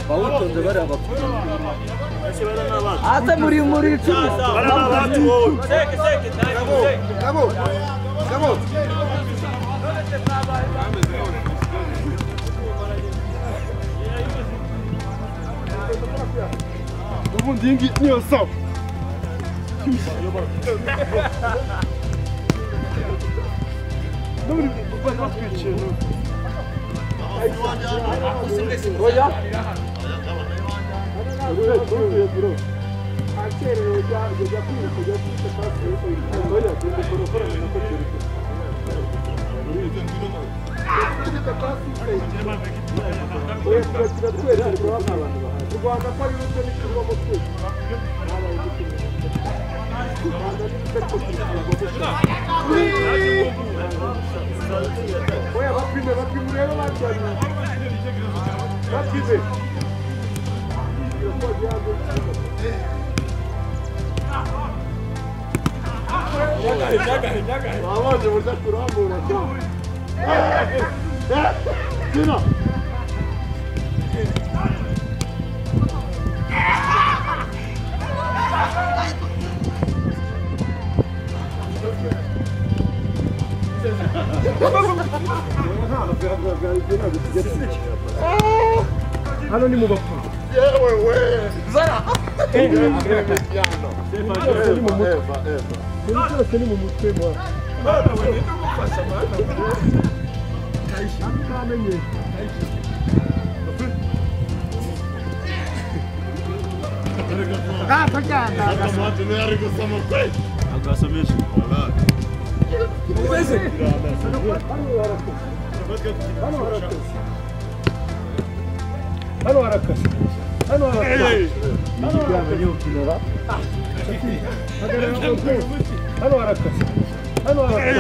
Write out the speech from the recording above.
bawutonze bari abapfuye ate muri icumi bari abantu wowe Bravo bravo ubundi iyi ngiyi niyo sawa Não, vai dar pitch, não. Olha. Olha, vai primeiro lá, Thiago. Vai primeiro. Já ganha. Vamos, eu vou dar por amor, Tira. Anonimo bakuru. Yewe. Zara. Seni mu mutwe mwa. Fasha mana. Kaishi kamenye. Ah, takanda. Kama tunari kusema kweli. Akasamesha. Wallahi. Uweze. Hano haraka. Hano haraka. Hano haraka. Hano haraka.